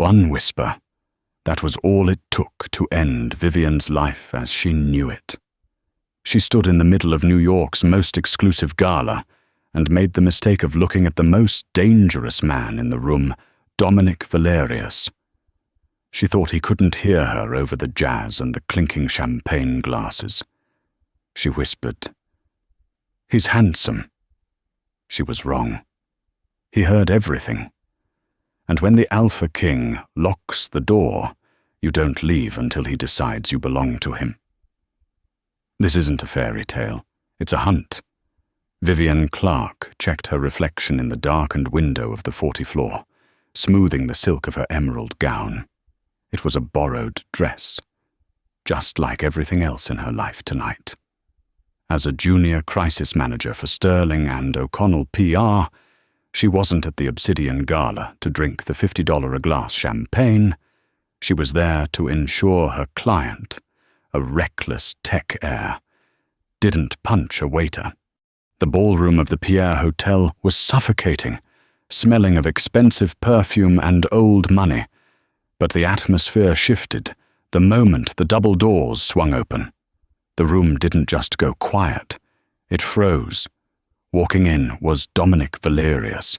One whisper. That was all it took to end Vivien's life as she knew it. She stood in the middle of New York's most exclusive gala and made the mistake of looking at the most dangerous man in the room, Dominic Valerius. She thought he couldn't hear her over the jazz and the clinking champagne glasses. She whispered, "He's handsome." She was wrong. He heard everything. And when the Alpha King locks the door, you don't leave until he decides you belong to him. This isn't a fairy tale. It's a hunt. Vivien Clark checked her reflection in the darkened window of the 40th floor, smoothing the silk of her emerald gown. It was a borrowed dress, just like everything else in her life tonight. As a junior crisis manager for Sterling and O'Connell PR, she wasn't at the Obsidian Gala to drink the $50 a glass champagne. She was there to ensure her client, a reckless tech heir, didn't punch a waiter. The ballroom of the Pierre Hotel was suffocating, smelling of expensive perfume and old money. But the atmosphere shifted the moment the double doors swung open. The room didn't just go quiet, it froze. Walking in was Dominic Valerius.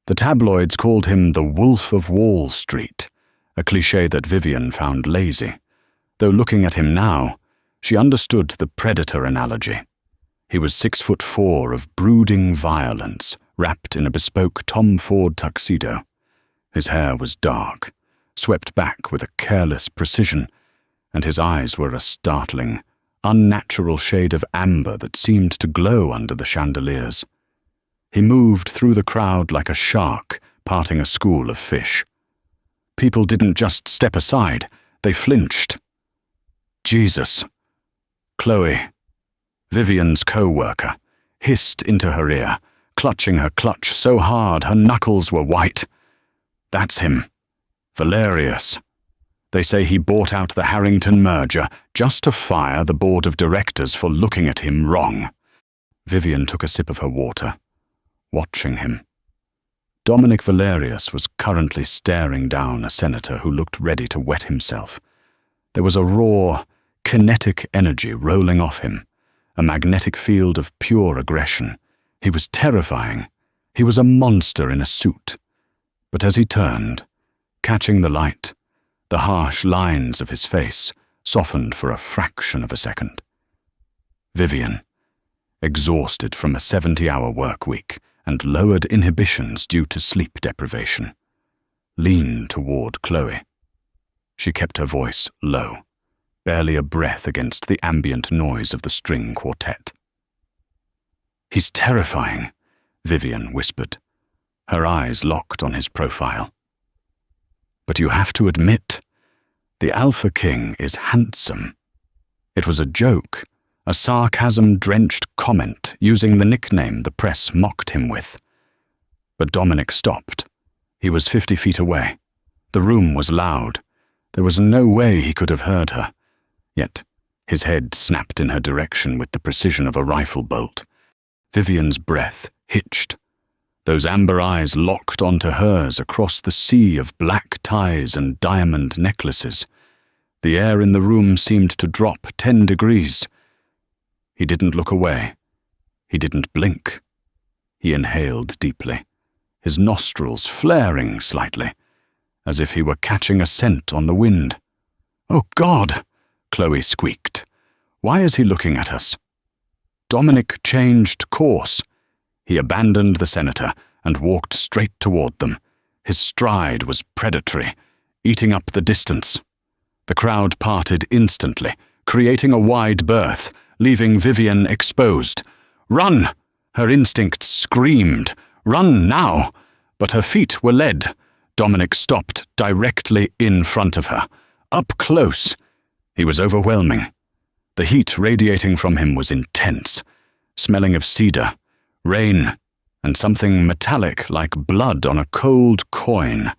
The tabloids called him the Wolf of Wall Street, a cliché that Vivien found lazy. Though looking at him now, she understood the predator analogy. He was 6'4" of brooding violence, wrapped in a bespoke Tom Ford tuxedo. His hair was dark, swept back with a careless precision, and his eyes were a startling, unnatural shade of amber that seemed to glow under the chandeliers. He moved through the crowd like a shark parting a school of fish. People didn't just step aside, they flinched. Jesus. Chloe, Vivien's co-worker, hissed into her ear, clutching her clutch so hard her knuckles were white. That's him. Valerius. They say he bought out the Harrington merger just to fire the board of directors for looking at him wrong. Vivien took a sip of her water, watching him. Dominic Valerius was currently staring down a senator who looked ready to wet himself. There was a raw, kinetic energy rolling off him, a magnetic field of pure aggression. He was terrifying. He was a monster in a suit. But as he turned, catching the light, the harsh lines of his face softened for a fraction of a second. Vivien, exhausted from a 70-hour work week and lowered inhibitions due to sleep deprivation, leaned toward Chloe. She kept her voice low, barely a breath against the ambient noise of the string quartet. "He's terrifying," Vivien whispered, her eyes locked on his profile. "But you have to admit, the Alpha King is handsome." It was a joke, a sarcasm-drenched comment using the nickname the press mocked him with. But Dominic stopped. He was 50 feet away. The room was loud. There was no way he could have heard her. Yet his head snapped in her direction with the precision of a rifle bolt. Vivien's breath hitched. Those amber eyes locked onto hers across the sea of black ties and diamond necklaces. The air in the room seemed to drop 10 degrees. He didn't look away. He didn't blink. He inhaled deeply, his nostrils flaring slightly, as if he were catching a scent on the wind. "Oh God!" Chloe squeaked. "Why is he looking at us?" Dominic changed course. He abandoned the senator and walked straight toward them. His stride was predatory, eating up the distance. The crowd parted instantly, creating a wide berth, leaving Vivien exposed. "Run!" Her instincts screamed. "Run now!" But her feet were led. Dominic stopped directly in front of her, up close. He was overwhelming. The heat radiating from him was intense, smelling of cedar, rain, and something metallic like blood on a cold coin.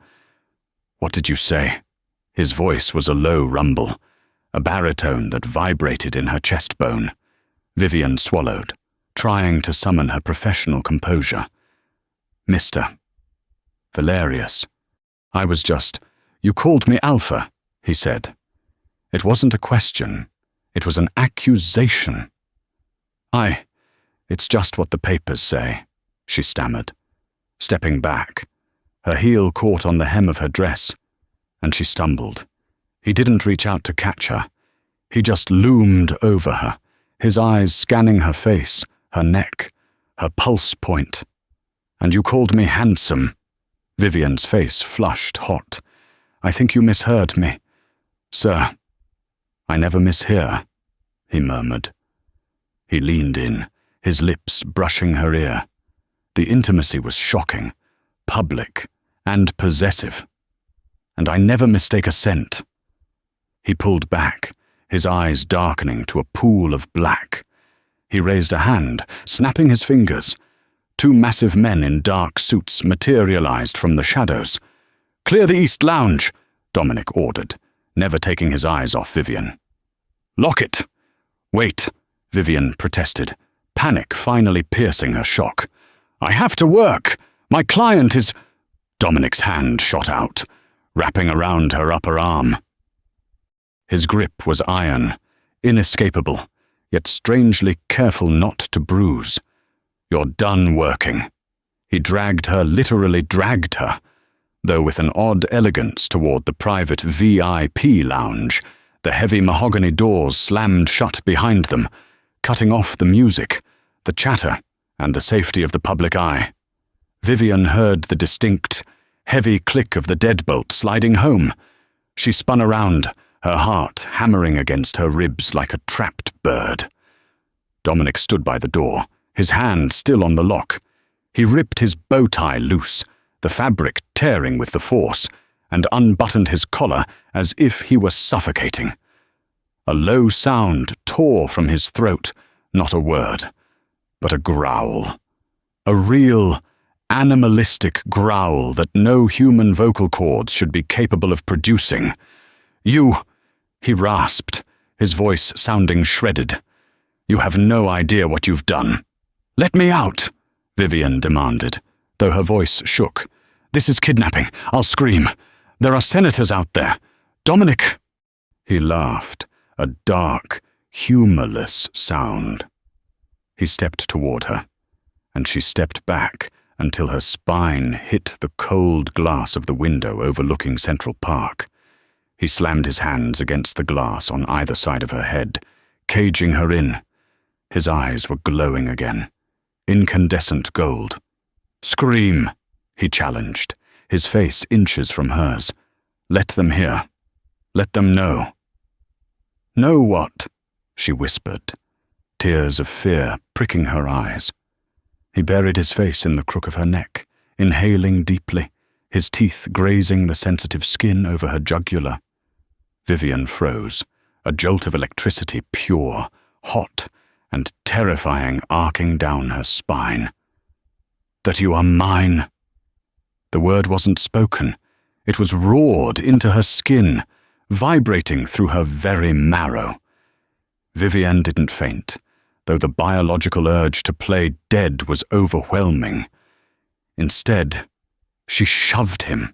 "What did you say?" His voice was a low rumble, a baritone that vibrated in her chest bone. Vivien swallowed, trying to summon her professional composure. "Mr. Valerius." You called me Alpha, he said. It wasn't a question. It was an accusation. It's just what the papers say, she stammered, stepping back. Her heel caught on the hem of her dress, and she stumbled. He didn't reach out to catch her. He just loomed over her, his eyes scanning her face, her neck, her pulse point. And you called me handsome. Vivien's face flushed hot. I think you misheard me. Sir, I never mishear, he murmured. He leaned in, his lips brushing her ear. The intimacy was shocking, public, and possessive. And I never mistake a scent. He pulled back, his eyes darkening to a pool of black. He raised a hand, snapping his fingers. Two massive men in dark suits materialized from the shadows. Clear the East Lounge, Dominic ordered, never taking his eyes off Vivien. Lock it! Wait, Vivien protested, panic finally piercing her shock. I have to work! My client is... Dominic's hand shot out, wrapping around her upper arm. His grip was iron, inescapable, yet strangely careful not to bruise. You're done working. He literally dragged her, though with an odd elegance toward the private VIP lounge. The heavy mahogany doors slammed shut behind them, cutting off the music, the chatter, and the safety of the public eye. Vivien heard the distinct, heavy click of the deadbolt sliding home. She spun around, her heart hammering against her ribs like a trapped bird. Dominic stood by the door, his hand still on the lock. He ripped his bow tie loose, the fabric tearing with the force, and unbuttoned his collar as if he were suffocating. A low sound tore from his throat, not a word, but a growl. A real, animalistic growl that no human vocal cords should be capable of producing. You, he rasped, his voice sounding shredded. You have no idea what you've done. Let me out, Vivien demanded, though her voice shook. This is kidnapping. I'll scream. There are senators out there. Dominic! He laughed, a dark, humorless sound. He stepped toward her, and she stepped back until her spine hit the cold glass of the window overlooking Central Park. He slammed his hands against the glass on either side of her head, caging her in. His eyes were glowing again, incandescent gold. Scream, he challenged, his face inches from hers. Let them hear. Let them know. Know what? She whispered, tears of fear pricking her eyes. He buried his face in the crook of her neck, inhaling deeply, his teeth grazing the sensitive skin over her jugular. Vivien froze, a jolt of electricity pure, hot, and terrifying arcing down her spine. That you are mine. The word wasn't spoken. It was roared into her skin, vibrating through her very marrow. Vivien didn't faint, though the biological urge to play dead was overwhelming. Instead, she shoved him.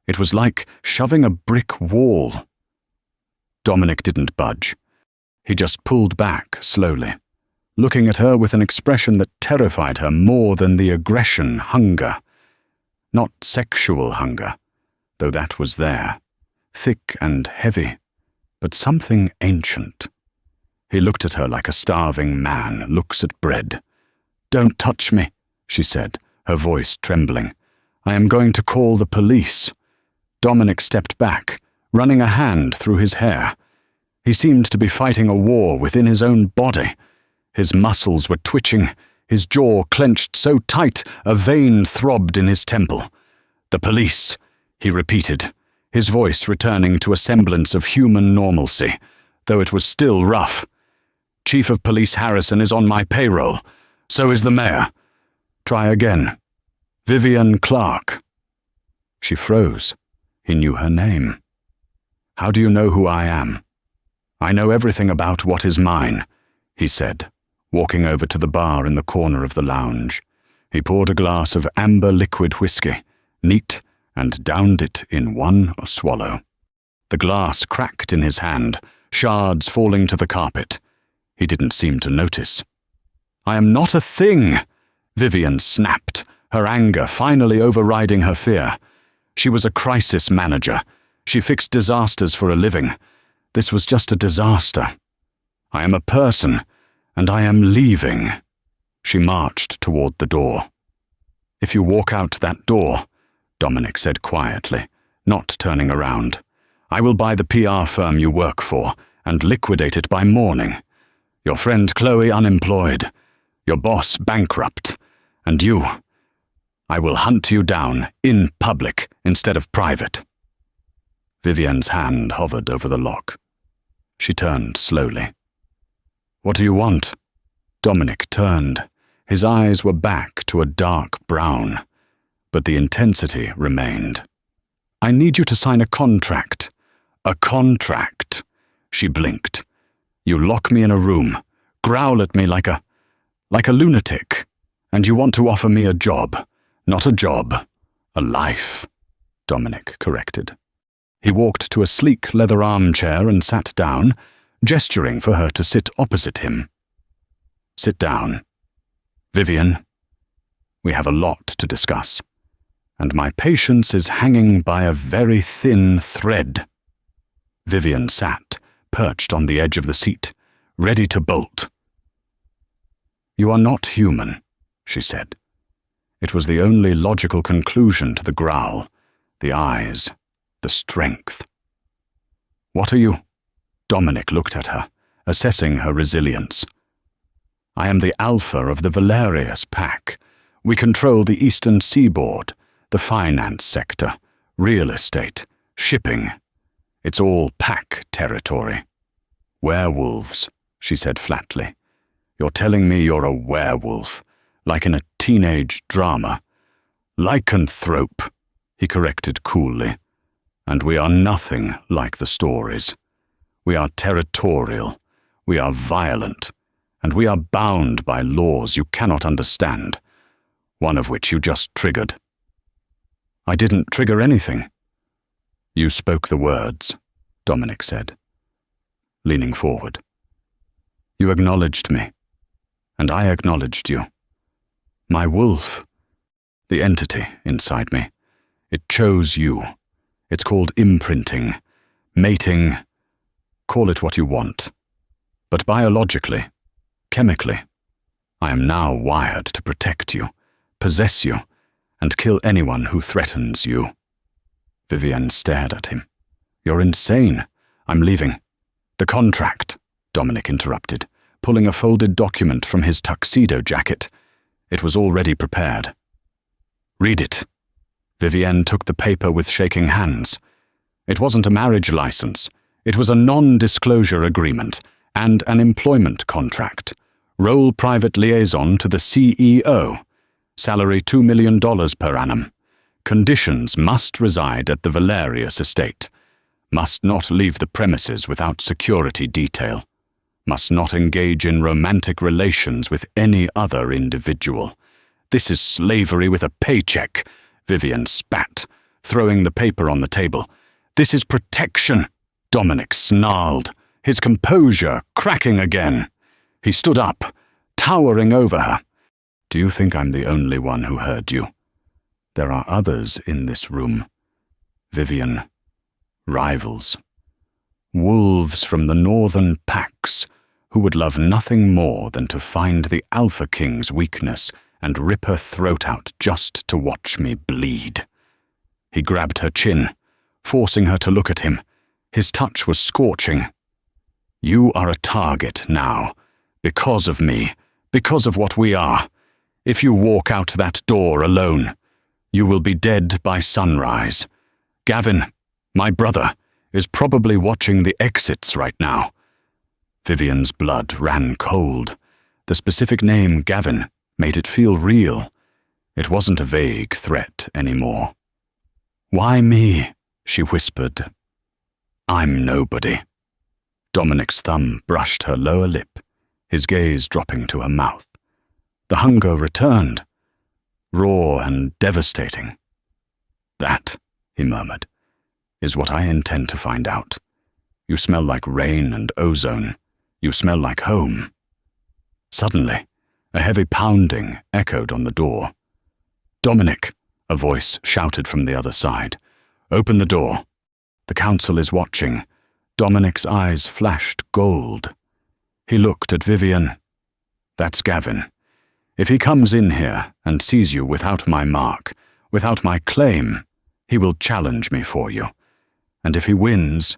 It was like shoving a brick wall. Dominic didn't budge. He just pulled back slowly, looking at her with an expression that terrified her more than the aggression hunger. Not sexual hunger, though that was there, thick and heavy, but something ancient. He looked at her like a starving man looks at bread. Don't touch me, she said, her voice trembling. I am going to call the police. Dominic stepped back, running a hand through his hair. He seemed to be fighting a war within his own body. His muscles were twitching, his jaw clenched so tight a vein throbbed in his temple. The police, he repeated, his voice returning to a semblance of human normalcy, though it was still rough. Chief of Police Harrison is on my payroll. So is the mayor. Try again. Vivien Clark. She froze. He knew her name. How do you know who I am? I know everything about what is mine, he said, walking over to the bar in the corner of the lounge. He poured a glass of amber liquid whiskey, neat and downed it in one swallow. The glass cracked in his hand, shards falling to the carpet. He didn't seem to notice. "I am not a thing!" Vivien snapped, her anger finally overriding her fear. She was a crisis manager. She fixed disasters for a living. This was just a disaster. "I am a person, and I am leaving." She marched toward the door. "If you walk out that door," Dominic said quietly, not turning around, "I will buy the PR firm you work for and liquidate it by morning. Your friend Chloe unemployed, your boss bankrupt, and you. I will hunt you down in public instead of private." Vivien's hand hovered over the lock. She turned slowly. "What do you want?" Dominic turned. His eyes were back to a dark brown, but the intensity remained. "I need you to sign a contract." "A contract?" She blinked. "You lock me in a room, growl at me like a lunatic, and you want to offer me a job. Not a job, a life," Dominic corrected. He walked to a sleek leather armchair and sat down, gesturing for her to sit opposite him. "Sit down. Vivien, we have a lot to discuss, and my patience is hanging by a very thin thread." Vivien sat, perched on the edge of the seat, ready to bolt. "You are not human," she said. It was the only logical conclusion to the growl, the eyes, the strength. "What are you?" Dominic looked at her, assessing her resilience. "I am the alpha of the Valerius pack. We control the eastern seaboard, the finance sector, real estate, shipping. It's all pack territory." "Werewolves," she said flatly. "You're telling me you're a werewolf, like in a teenage drama." "Lycanthrope," he corrected coolly. "And we are nothing like the stories. We are territorial, we are violent, and we are bound by laws you cannot understand, one of which you just triggered." "I didn't trigger anything." "You spoke the words," Dominic said, leaning forward. "You acknowledged me, and I acknowledged you. My wolf, the entity inside me, it chose you. It's called imprinting, mating, call it what you want. But biologically, chemically, I am now wired to protect you, possess you, and kill anyone who threatens you." Vivien stared at him. "You're insane. I'm leaving." "The contract," Dominic interrupted, pulling a folded document from his tuxedo jacket. It was already prepared. "Read it." Vivien took the paper with shaking hands. It wasn't a marriage license. It was a non-disclosure agreement and an employment contract. Role private liaison to the CEO. Salary $2 million per annum. Conditions: must reside at the Valerius estate. Must not leave the premises without security detail. Must not engage in romantic relations with any other individual. "This is slavery with a paycheck," Vivien spat, throwing the paper on the table. "This is protection," Dominic snarled, his composure cracking again. He stood up, towering over her. "Do you think I'm the only one who heard you? There are others in this room. Vivien. Rivals. Wolves from the northern packs who would love nothing more than to find the Alpha King's weakness and rip her throat out just to watch me bleed." He grabbed her chin, forcing her to look at him. His touch was scorching. "You are a target now, because of me, because of what we are. If you walk out that door alone, you will be dead by sunrise. Gavin, my brother, is probably watching the exits right now." Vivien's blood ran cold. The specific name Gavin made it feel real. It wasn't a vague threat anymore. "Why me?" she whispered. "I'm nobody." Dominic's thumb brushed her lower lip, his gaze dropping to her mouth. The hunger returned, raw and devastating. "That," he murmured, is what I intend to find out. You smell like rain and ozone. You smell like home. Suddenly, a heavy pounding echoed on the door. Dominic, a voice shouted from the other side. Open the door. The council is watching. Dominic's eyes flashed gold. He looked at Vivien. That's Gavin. If he comes in here and sees you without my mark, without my claim, he will challenge me for you. And if he wins,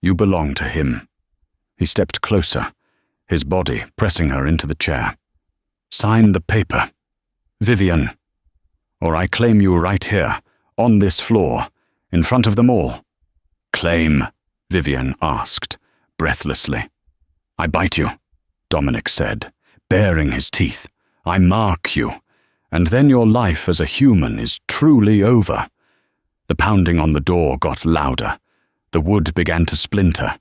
you belong to him. He stepped closer, his body pressing her into the chair. Sign the paper. Vivien. Or I claim you right here, on this floor, in front of them all. Claim, Vivien asked, breathlessly. I bite you, Dominic said, baring his teeth. I mark you, and then your life as a human is truly over. The pounding on the door got louder. The wood began to splinter.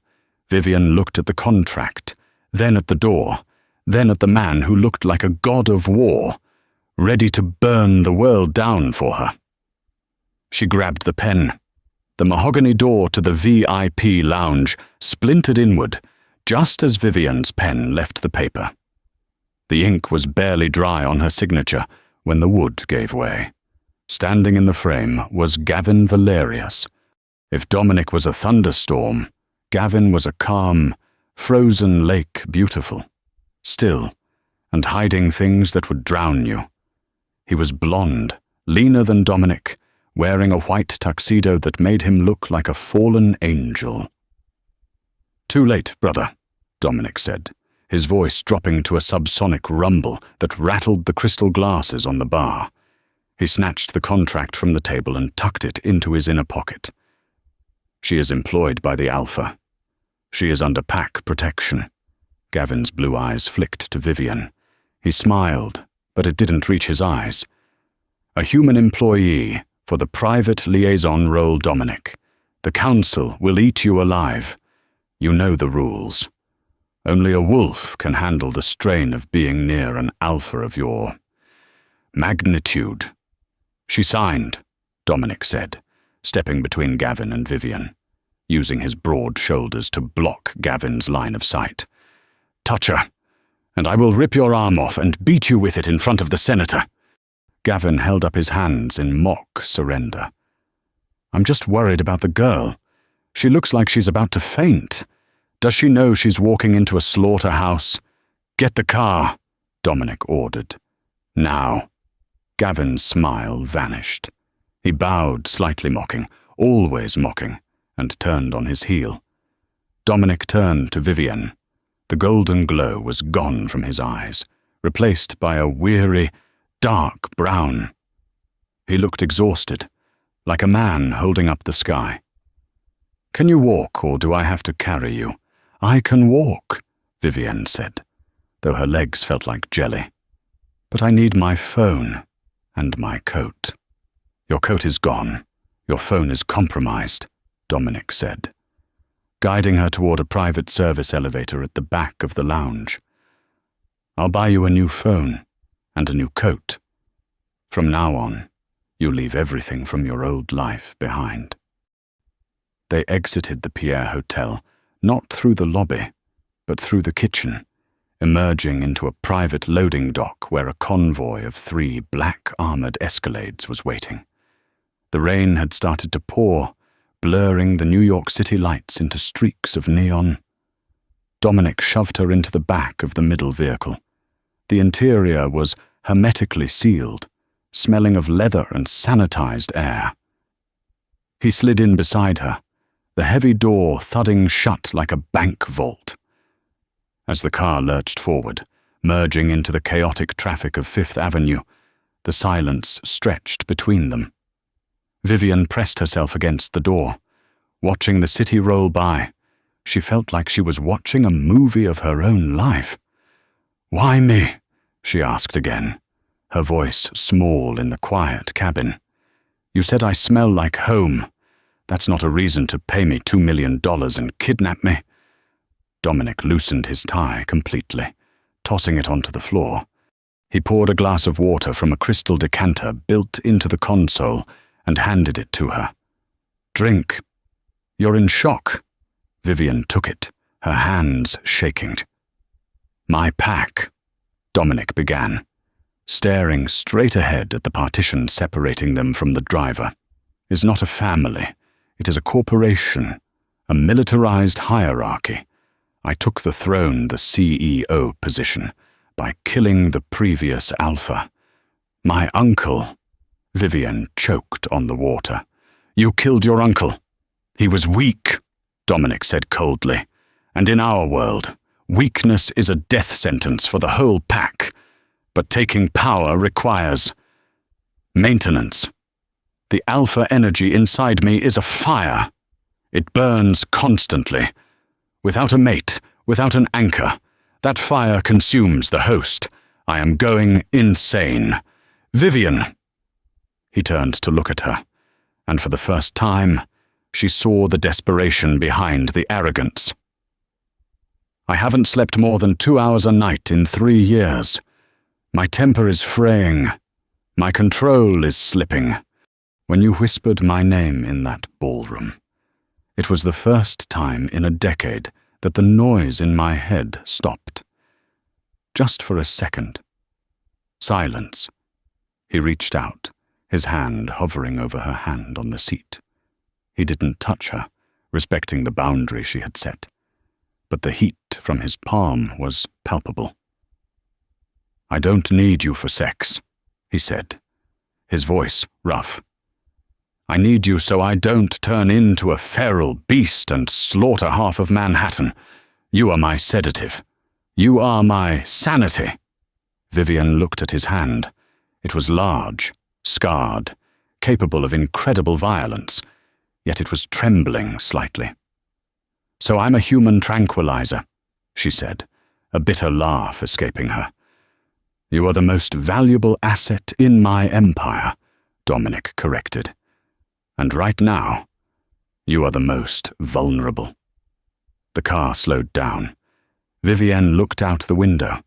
Vivien looked at the contract, then at the door, then at the man who looked like a god of war, ready to burn the world down for her. She grabbed the pen. The mahogany door to the VIP lounge splintered inward, just as Vivien's pen left the paper. The ink was barely dry on her signature when the wood gave way. Standing in the frame was Gavin Valerius. If Dominic was a thunderstorm, Gavin was a calm, frozen lake beautiful, still, and hiding things that would drown you. He was blonde, leaner than Dominic, wearing a white tuxedo that made him look like a fallen angel. Too late, brother, Dominic said, his voice dropping to a subsonic rumble that rattled the crystal glasses on the bar. He snatched the contract from the table and tucked it into his inner pocket. She is employed by the Alpha. She is under pack protection. Gavin's blue eyes flicked to Vivien. He smiled, but it didn't reach his eyes. A human employee for the private liaison role, Dominic. The council will eat you alive. You know the rules. Only a wolf can handle the strain of being near an alpha of your magnitude. She signed, Dominic said, stepping between Gavin and Vivien, using his broad shoulders to block Gavin's line of sight. Touch her, and I will rip your arm off and beat you with it in front of the senator. Gavin held up his hands in mock surrender. I'm just worried about the girl. She looks like she's about to faint. Does she know she's walking into a slaughterhouse? Get the car, Dominic ordered. Now. Gavin's smile vanished. He bowed, slightly mocking, always mocking, and turned on his heel. Dominic turned to Vivien. The golden glow was gone from his eyes, replaced by a weary, dark brown. He looked exhausted, like a man holding up the sky. Can you walk, or do I have to carry you? I can walk, Vivien said, though her legs felt like jelly. But I need my phone and my coat. Your coat is gone. Your phone is compromised, Dominic said, guiding her toward a private service elevator at the back of the lounge. I'll buy you a new phone and a new coat. From now on, you leave everything from your old life behind. They exited the Pierre Hotel, not through the lobby, but through the kitchen, emerging into a private loading dock where a convoy of 3 black-armored Escalades was waiting. The rain had started to pour, blurring the New York City lights into streaks of neon. Dominic shoved her into the back of the middle vehicle. The interior was hermetically sealed, smelling of leather and sanitized air. He slid in beside her, the heavy door thudding shut like a bank vault. As the car lurched forward, merging into the chaotic traffic of Fifth Avenue, the silence stretched between them. Vivien pressed herself against the door. Watching the city roll by, she felt like she was watching a movie of her own life. Why me? She asked again, her voice small in the quiet cabin. You said I smell like home. That's not a reason to pay me $2 million and kidnap me. Dominic loosened his tie completely, tossing it onto the floor. He poured a glass of water from a crystal decanter built into the console and handed it to her. Drink. You're in shock. Vivien took it, her hands shaking. My pack, Dominic began, staring straight ahead at the partition separating them from the driver, is not a family. It is a corporation, a militarized hierarchy. I took the throne, the CEO position, by killing the previous alpha. My uncle, Vivien choked on the water. You killed your uncle. He was weak, Dominic said coldly. And in our world, weakness is a death sentence for the whole pack. But taking power requires maintenance. The alpha energy inside me is a fire. It burns constantly. Without a mate, without an anchor, that fire consumes the host. I am going insane. Vivien! He turned to look at her, and for the first time, she saw the desperation behind the arrogance. I haven't slept more than 2 hours a night in 3 years. My temper is fraying. My control is slipping. When you whispered my name in that ballroom, it was the first time in a decade that the noise in my head stopped. Just for a second. Silence. He reached out, his hand hovering over her hand on the seat. He didn't touch her, respecting the boundary she had set, but the heat from his palm was palpable. I don't need you for sex, he said, his voice rough. I need you so I don't turn into a feral beast and slaughter half of Manhattan. You are my sedative. You are my sanity. Vivien looked at his hand. It was large, scarred, capable of incredible violence, yet it was trembling slightly. So I'm a human tranquilizer, she said, a bitter laugh escaping her. You are the most valuable asset in my empire, Dominic corrected. And right now, you are the most vulnerable. The car slowed down. Vivien looked out the window.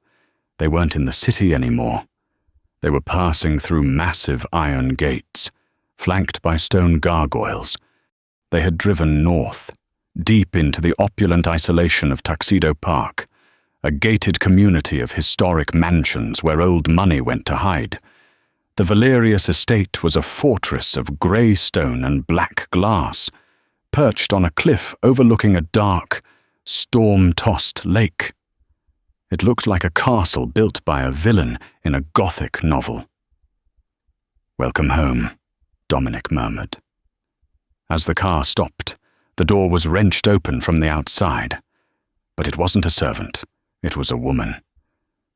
They weren't in the city anymore. They were passing through massive iron gates, flanked by stone gargoyles. They had driven north, deep into the opulent isolation of Tuxedo Park, a gated community of historic mansions where old money went to hide. The Valerius estate was a fortress of grey stone and black glass, perched on a cliff overlooking a dark, storm-tossed lake. It looked like a castle built by a villain in a Gothic novel. Welcome home, Dominic murmured. As the car stopped, the door was wrenched open from the outside. But it wasn't a servant, it was a woman.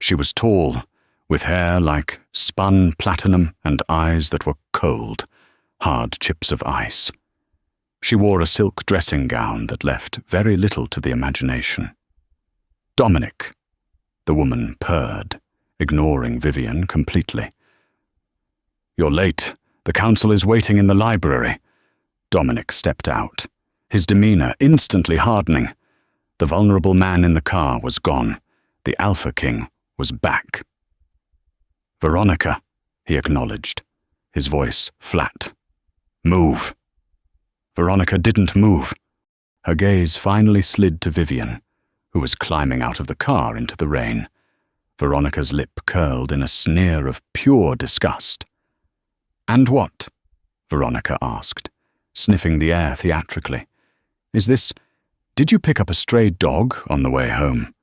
She was tall, with hair like spun platinum and eyes that were cold, hard chips of ice. She wore a silk dressing gown that left very little to the imagination. Dominic, the woman purred, ignoring Vivien completely. You're late. The council is waiting in the library. Dominic stepped out, his demeanor instantly hardening. The vulnerable man in the car was gone. The Alpha King was back. Veronica, he acknowledged, his voice flat. Move. Veronica didn't move. Her gaze finally slid to Vivien, who was climbing out of the car into the rain. Veronica's lip curled in a sneer of pure disgust. And what? Veronica asked, sniffing the air theatrically. Did you pick up a stray dog on the way home?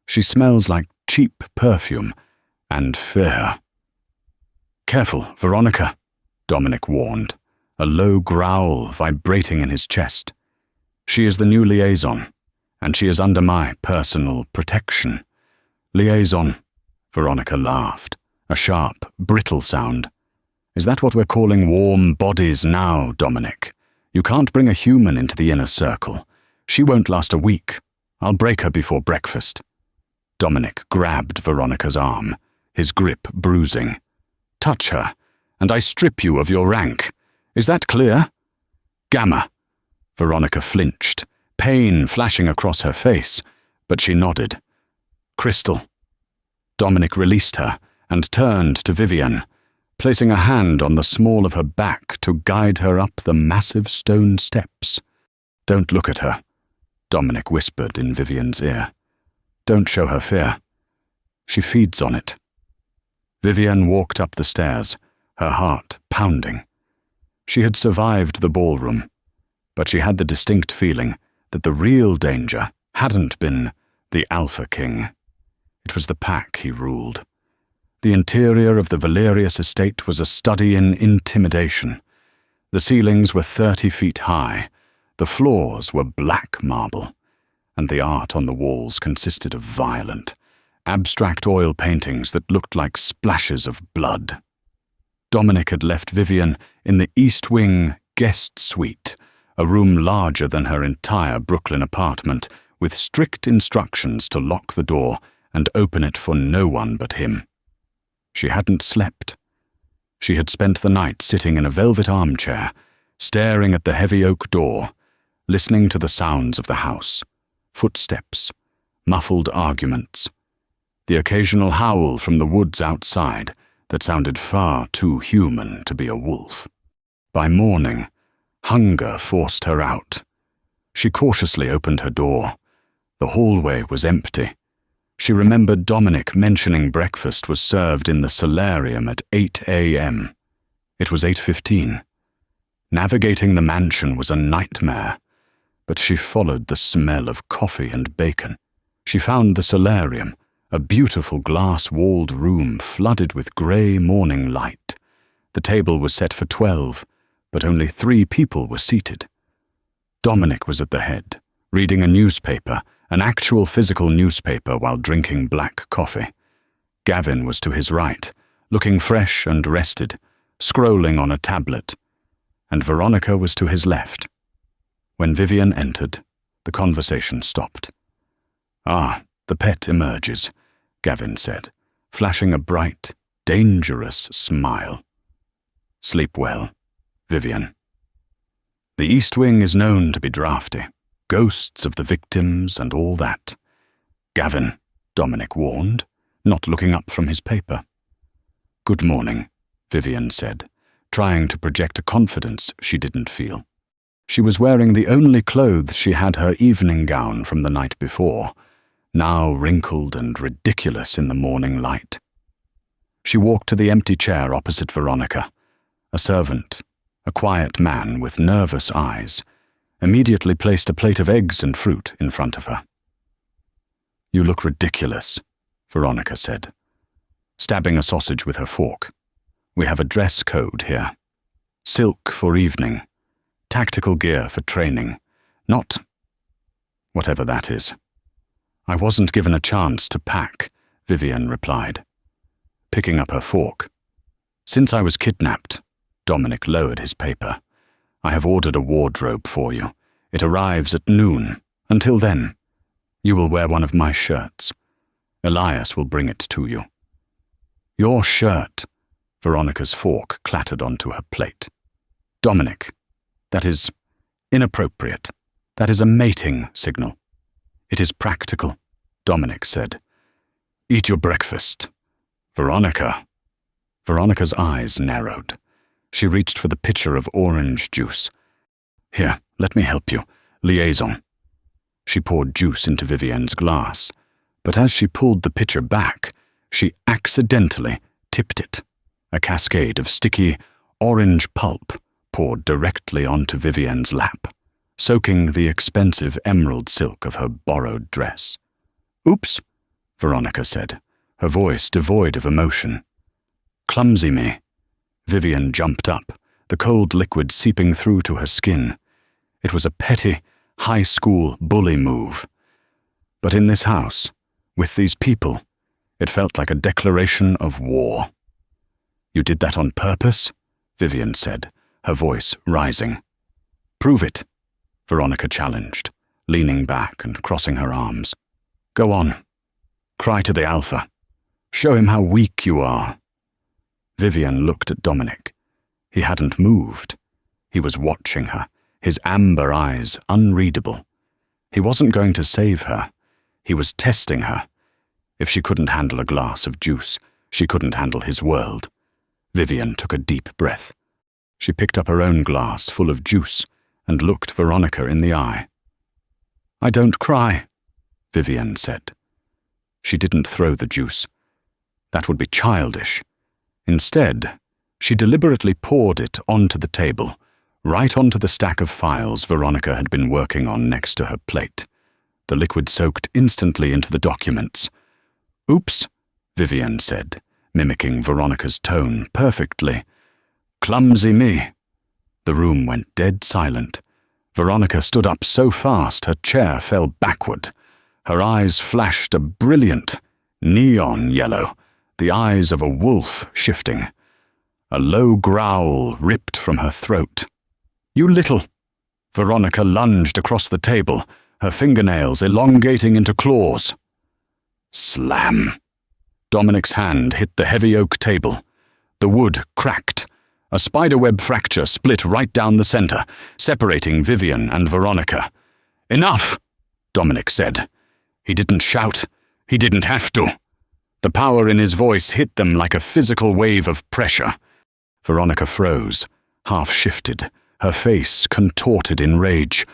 She smells like cheap perfume and fear. Careful, Veronica, Dominic warned, a low growl vibrating in his chest. She is the new liaison, and she is under my personal protection. Liaison, Veronica laughed, a sharp, brittle sound. Is that what we're calling warm bodies now, Dominic? You can't bring a human into the inner circle. She won't last a week. I'll break her before breakfast. Dominic grabbed Veronica's arm, his grip bruising. Touch her, and I strip you of your rank. Is that clear? Gamma. Veronica flinched, pain flashing across her face, but she nodded. Crystal. Dominic released her and turned to Vivien. placing a hand on the small of her back to guide her up the massive stone steps. "Don't look at her," Dominic whispered in Vivien's ear. "Don't show her fear. She feeds on it." Vivien walked up the stairs, her heart pounding. She had survived the ballroom, but she had the distinct feeling that the real danger hadn't been the Alpha King. It was the pack he ruled. The interior of the Valerius estate was a study in intimidation. The ceilings were 30 feet high, the floors were black marble, and the art on the walls consisted of violent, abstract oil paintings that looked like splashes of blood. Dominic had left Vivien in the East Wing guest suite, a room larger than her entire Brooklyn apartment, with strict instructions to lock the door and open it for no one but him. She hadn't slept. She had spent the night sitting in a velvet armchair, staring at the heavy oak door, listening to the sounds of the house, footsteps, muffled arguments, the occasional howl from the woods outside that sounded far too human to be a wolf. By morning, hunger forced her out. She cautiously opened her door. The hallway was empty. She remembered Dominic mentioning breakfast was served in the solarium at 8 a.m. It was 8:15. Navigating the mansion was a nightmare, but she followed the smell of coffee and bacon. She found the solarium, a beautiful glass-walled room flooded with grey morning light. The table was set for 12, but only 3 people were seated. Dominic was at the head, reading a newspaper, an actual physical newspaper, while drinking black coffee. Gavin was to his right, looking fresh and rested, scrolling on a tablet, and Veronica was to his left. When Vivien entered, the conversation stopped. "Ah, the pet emerges," Gavin said, flashing a bright, dangerous smile. "Sleep well, Vivien. The East Wing is known to be drafty. Ghosts of the victims and all that." "Gavin," Dominic warned, not looking up from his paper. "Good morning," Vivien said, trying to project a confidence she didn't feel. She was wearing the only clothes she had, her evening gown from the night before, now wrinkled and ridiculous in the morning light. She walked to the empty chair opposite Veronica. A servant, a quiet man with nervous eyes, immediately placed a plate of eggs and fruit in front of her. "You look ridiculous," Veronica said, stabbing a sausage with her fork. "We have a dress code here. Silk for evening, tactical gear for training, not whatever that is." "I wasn't given a chance to pack," Vivien replied, picking up her fork. "Since I was kidnapped," Dominic lowered his paper, "I have ordered a wardrobe for you. It arrives at noon. Until then, you will wear one of my shirts. Elias will bring it to you." "Your shirt," Veronica's fork clattered onto her plate. "Dominic, that is inappropriate. That is a mating signal." "It is practical," Dominic said. "Eat your breakfast." "Veronica." Veronica's eyes narrowed. She reached for the pitcher of orange juice. "Here, let me help you. Liaison." She poured juice into Vivien's glass, but as she pulled the pitcher back, she accidentally tipped it. A cascade of sticky, orange pulp poured directly onto Vivien's lap, soaking the expensive emerald silk of her borrowed dress. "Oops," Veronica said, her voice devoid of emotion. "Clumsy me." Vivien jumped up, the cold liquid seeping through to her skin. It was a petty, high school bully move. But in this house, with these people, it felt like a declaration of war. "You did that on purpose?" Vivien said, her voice rising. "Prove it," Veronica challenged, leaning back and crossing her arms. "Go on. Cry to the Alpha. Show him how weak you are." Vivien looked at Dominic. He hadn't moved. He was watching her, his amber eyes unreadable. He wasn't going to save her. He was testing her. If she couldn't handle a glass of juice, she couldn't handle his world. Vivien took a deep breath. She picked up her own glass full of juice and looked Veronica in the eye. "I don't cry," Vivien said. She didn't throw the juice. That would be childish. Instead, she deliberately poured it onto the table, right onto the stack of files Veronica had been working on next to her plate. The liquid soaked instantly into the documents. "Oops," Vivien said, mimicking Veronica's tone perfectly. "Clumsy me." The room went dead silent. Veronica stood up so fast her chair fell backward. Her eyes flashed a brilliant, neon yellow, the eyes of a wolf shifting. A low growl ripped from her throat. "You little—" Veronica lunged across the table, her fingernails elongating into claws. Slam! Dominic's hand hit the heavy oak table. The wood cracked. A spiderweb fracture split right down the center, separating Vivien and Veronica. "Enough!" Dominic said. He didn't shout. He didn't have to. The power in his voice hit them like a physical wave of pressure. Veronica froze, half-shifted, her face contorted in rage.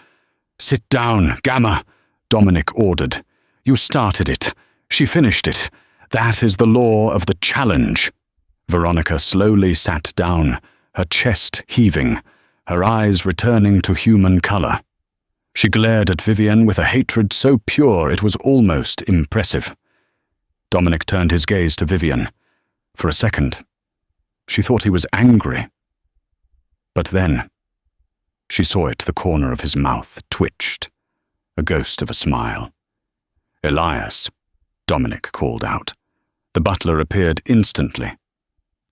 "Sit down, Gamma," Dominic ordered. "You started it. She finished it. That is the law of the challenge." Veronica slowly sat down, her chest heaving, her eyes returning to human color. She glared at Vivien with a hatred so pure it was almost impressive. Dominic turned his gaze to Vivien. For a second, she thought he was angry. But then, she saw it, the corner of his mouth twitched, a ghost of a smile. "Elias," Dominic called out. The butler appeared instantly.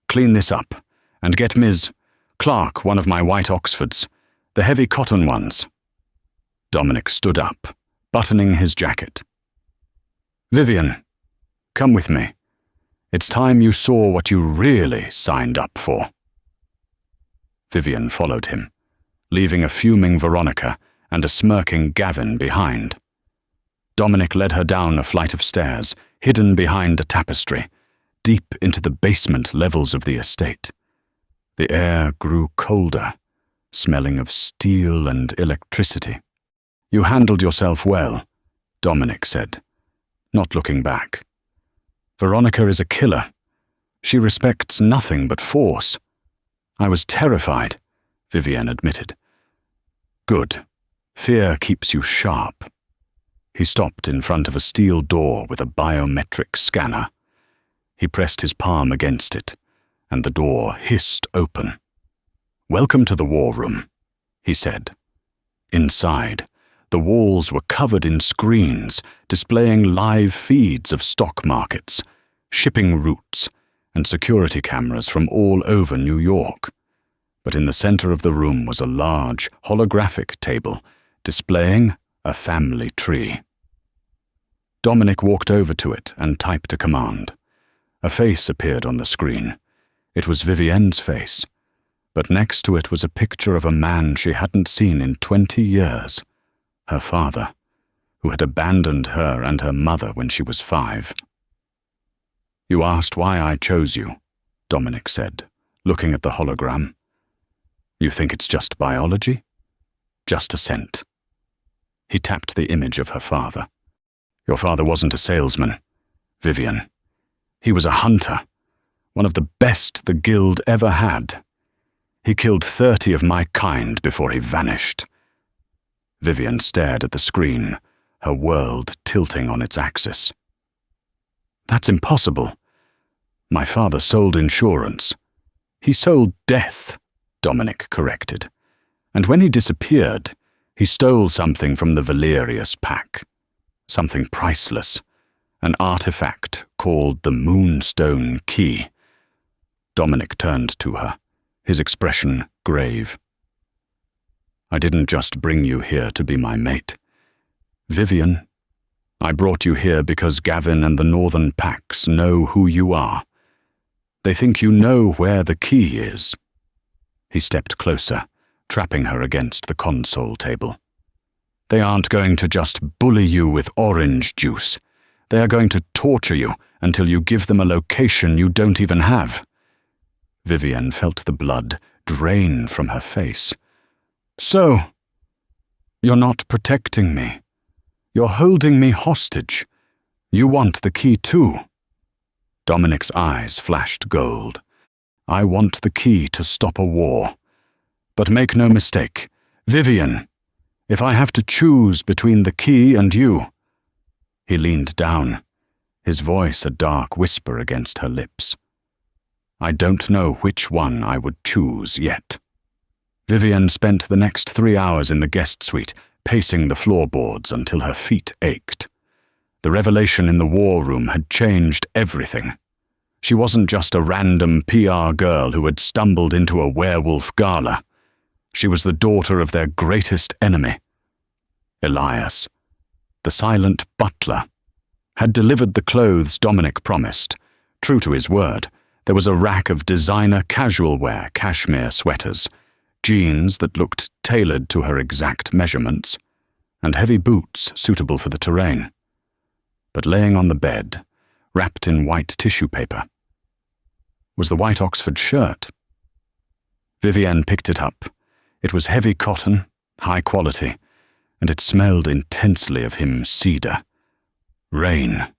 "Clean this up, and get Ms. Clark one of my white Oxfords, the heavy cotton ones." Dominic stood up, buttoning his jacket. "Vivien, come with me. It's time you saw what you really signed up for." Vivien followed him, leaving a fuming Veronica and a smirking Gavin behind. Dominic led her down a flight of stairs, hidden behind a tapestry, deep into the basement levels of the estate. The air grew colder, smelling of steel and electricity. "You handled yourself well," Dominic said, not looking back. "Veronica is a killer. She respects nothing but force." "I was terrified," Vivien admitted. "Good. Fear keeps you sharp." He stopped in front of a steel door with a biometric scanner. He pressed his palm against it, and the door hissed open. "Welcome to the war room," he said. Inside, the walls were covered in screens displaying live feeds of stock markets, shipping routes, and security cameras from all over New York. But in the center of the room was a large, holographic table displaying a family tree. Dominic walked over to it and typed a command. A face appeared on the screen. It was Vivien's face, but next to it was a picture of a man she hadn't seen in 20 years. Her father, who had abandoned her and her mother when she was 5. "You asked why I chose you," Dominic said, looking at the hologram. "You think it's just biology? Just a scent." He tapped the image of her father. "Your father wasn't a salesman, Vivien. He was a hunter, one of the best the guild ever had. He killed 30 of my kind before he vanished." Vivien stared at the screen, her world tilting on its axis. "That's impossible. My father sold insurance." "He sold death," Dominic corrected. "And when he disappeared, he stole something from the Valerius pack. Something priceless. An artifact called the Moonstone Key." Dominic turned to her, his expression grave. "I didn't just bring you here to be my mate. Vivien, I brought you here because Gavin and the Northern Packs know who you are. They think you know where the key is." He stepped closer, trapping her against the console table. "They aren't going to just bully you with orange juice. They are going to torture you until you give them a location you don't even have." Vivien felt the blood drain from her face. "So, you're not protecting me. You're holding me hostage. You want the key too." Dominic's eyes flashed gold. "I want the key to stop a war. But make no mistake, Vivien, if I have to choose between the key and you—" He leaned down, his voice a dark whisper against her lips. "I don't know which one I would choose yet." Vivien spent the next 3 hours in the guest suite, pacing the floorboards until her feet ached. The revelation in the war room had changed everything. She wasn't just a random PR girl who had stumbled into a werewolf gala. She was the daughter of their greatest enemy. Elias, the silent butler, had delivered the clothes Dominic promised. True to his word, there was a rack of designer casual wear cashmere sweaters, jeans that looked tailored to her exact measurements, and heavy boots suitable for the terrain. But laying on the bed, wrapped in white tissue paper, was the white Oxford shirt. Vivien picked it up. It was heavy cotton, high quality, and it smelled intensely of him cedar, rain,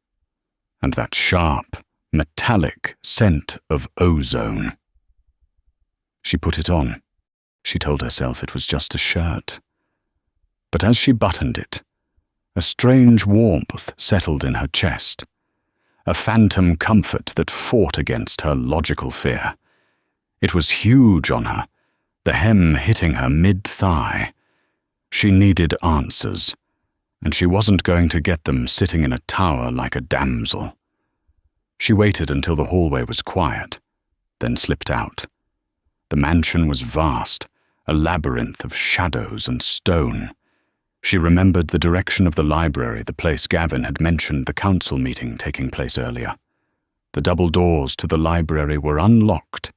and that sharp, metallic scent of ozone. She put it on. She told herself it was just a shirt. But as she buttoned it, a strange warmth settled in her chest, a phantom comfort that fought against her logical fear. It was huge on her, the hem hitting her mid-thigh. She needed answers, and she wasn't going to get them sitting in a tower like a damsel. She waited until the hallway was quiet, then slipped out. The mansion was vast, a labyrinth of shadows and stone. She remembered the direction of the library, the place Gavin had mentioned the council meeting taking place earlier. The double doors to the library were unlocked.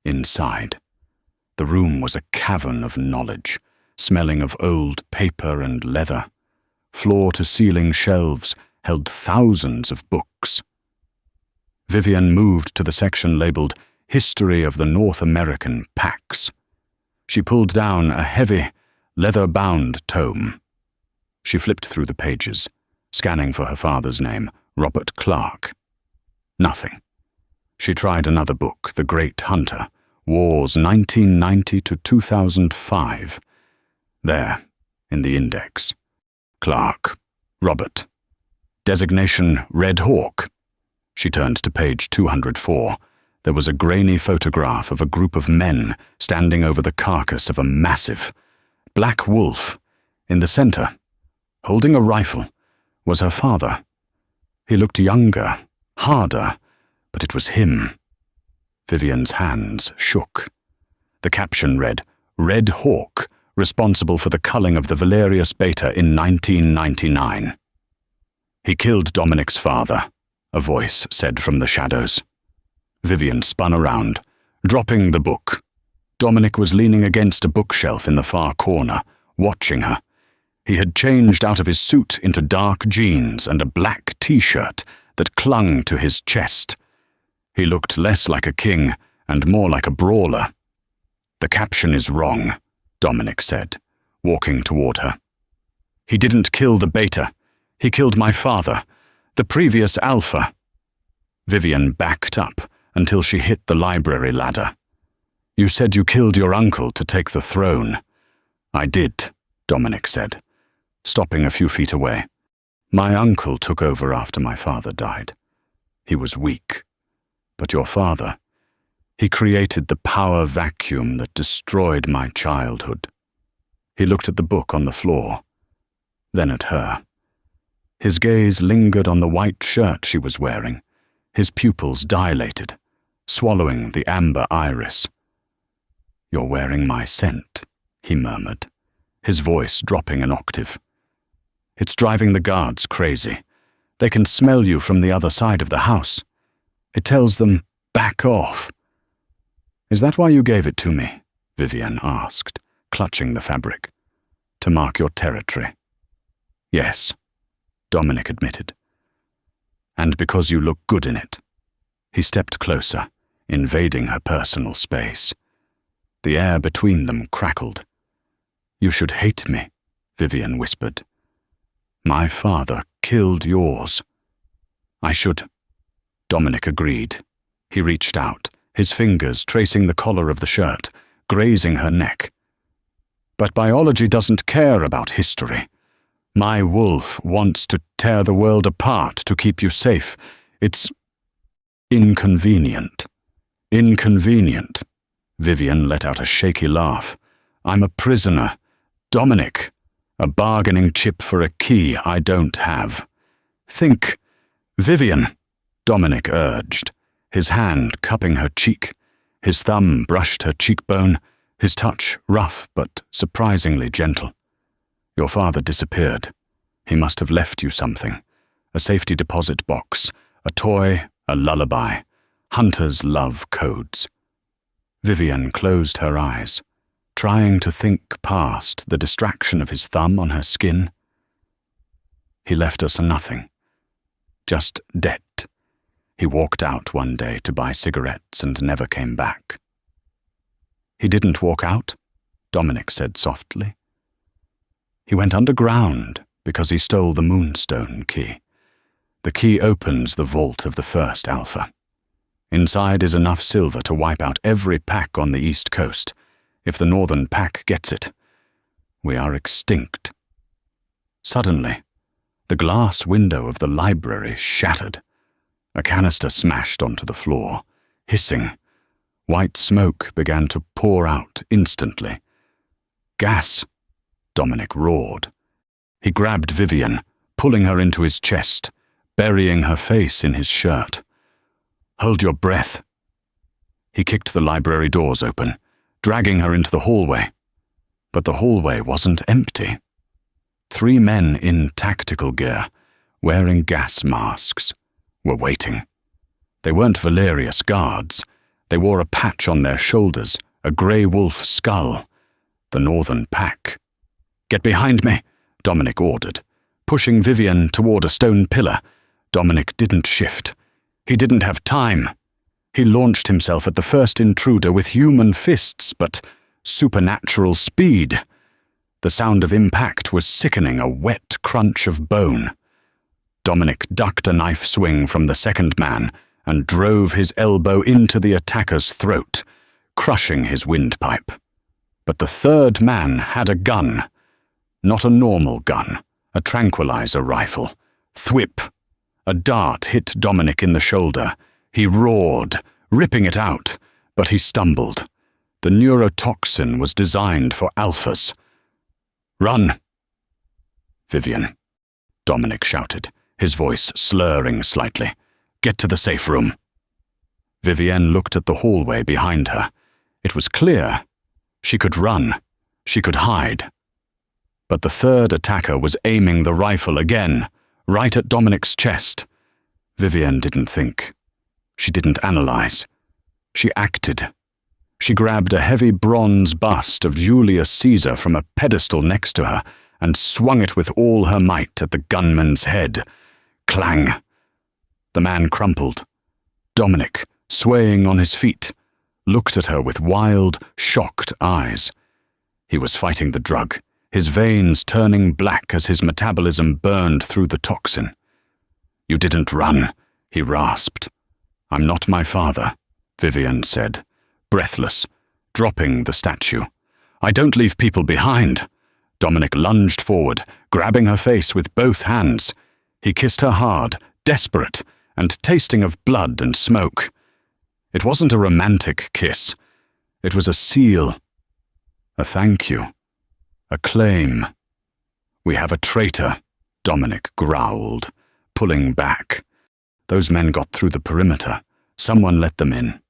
Inside, the room was a cavern of knowledge, smelling of old paper and leather. Floor-to-ceiling shelves held thousands of books. Vivien moved to the section labeled History of the North American Pax. She pulled down a heavy, leather-bound tome. She flipped through the pages, scanning for her father's name, Robert Clark. Nothing. She tried another book, The Great Hunter, Wars 1990 to 2005. There, in the index. Clark, Robert. Designation Red Hawk. She turned to page 204. There was a grainy photograph of a group of men standing over the carcass of a massive black wolf. In the center, holding a rifle, was her father. He looked younger, harder, but it was him. Vivien's hands shook. The caption read, Red Hawk, responsible for the culling of the Valerius beta in 1999. He killed Dominic's father, a voice said from the shadows. Vivien spun around, dropping the book. Dominic was leaning against a bookshelf in the far corner, watching her. He had changed out of his suit into dark jeans and a black t-shirt that clung to his chest. He looked less like a king and more like a brawler. "The caption is wrong," Dominic said, walking toward her. "He didn't kill the beta. He killed my father, the previous alpha." Vivien backed up until she hit the library ladder. "You said you killed your uncle to take the throne." "I did," Dominic said, stopping a few feet away. "My uncle took over after my father died. He was weak. But your father, he created the power vacuum that destroyed my childhood." He looked at the book on the floor, then at her. His gaze lingered on the white shirt she was wearing, his pupils dilated, swallowing the amber iris. "You're wearing my scent," he murmured, his voice dropping an octave. "It's driving the guards crazy. They can smell you from the other side of the house. It tells them, back off." "Is that why you gave it to me?" Vivien asked, clutching the fabric. "To mark your territory." "Yes," Dominic admitted. "And because you look good in it." He stepped closer, invading her personal space. The air between them crackled. "You should hate me," Vivien whispered. "My father killed yours." "I should," Dominic agreed. He reached out, his fingers tracing the collar of the shirt, grazing her neck. "But biology doesn't care about history. My wolf wants to tear the world apart to keep you safe. It's inconvenient." "Inconvenient." Vivien let out a shaky laugh. "I'm a prisoner. Dominic. A bargaining chip for a key I don't have. Think." "Vivien," Dominic urged, his hand cupping her cheek. His thumb brushed her cheekbone, his touch rough but surprisingly gentle. "Your father disappeared. He must have left you something. A safety deposit box, a toy, a lullaby. Hunters love codes." Vivien closed her eyes, trying to think past the distraction of his thumb on her skin. "He left us nothing. Just debt. He walked out one day to buy cigarettes and never came back." "He didn't walk out?" Dominic said softly. "He went underground because he stole the Moonstone key. The key opens the vault of the first Alpha. Inside is enough silver to wipe out every pack on the East Coast. If the Northern Pack gets it, we are extinct." Suddenly, the glass window of the library shattered. A canister smashed onto the floor, hissing. White smoke began to pour out instantly. "Gas!" Dominic roared. He grabbed Vivien, pulling her into his chest, burying her face in his shirt. "Hold your breath." He kicked the library doors open, dragging her into the hallway. But the hallway wasn't empty. 3 men in tactical gear, wearing gas masks, were waiting. They weren't Valerius guards. They wore a patch on their shoulders, a grey wolf skull. The Northern Pack. "Get behind me," Dominic ordered, pushing Vivien toward a stone pillar. Dominic didn't shift. He didn't have time. He launched himself at the first intruder with human fists, but supernatural speed. The sound of impact was sickening, a wet crunch of bone. Dominic ducked a knife swing from the second man and drove his elbow into the attacker's throat, crushing his windpipe. But the third man had a gun. Not a normal gun, a tranquilizer rifle. Thwip! A dart hit Dominic in the shoulder. He roared, ripping it out, but he stumbled. The neurotoxin was designed for alphas. "Run!" "Vivien," Dominic shouted, his voice slurring slightly. "Get to the safe room." Vivien looked at the hallway behind her. It was clear. She could run. She could hide. But the third attacker was aiming the rifle again, right at Dominic's chest. Vivien didn't think. She didn't analyze. She acted. She grabbed a heavy bronze bust of Julius Caesar from a pedestal next to her and swung it with all her might at the gunman's head. Clang! The man crumpled. Dominic, swaying on his feet, looked at her with wild, shocked eyes. He was fighting the drug, his veins turning black as his metabolism burned through the toxin. "You didn't run," he rasped. "I'm not my father," Vivien said, breathless, dropping the statue. "I don't leave people behind." Dominic lunged forward, grabbing her face with both hands. He kissed her hard, desperate, and tasting of blood and smoke. It wasn't a romantic kiss. It was a seal. A thank you. A claim. "We have a traitor," Dominic growled, pulling back. Those men got through the perimeter. Someone let them in.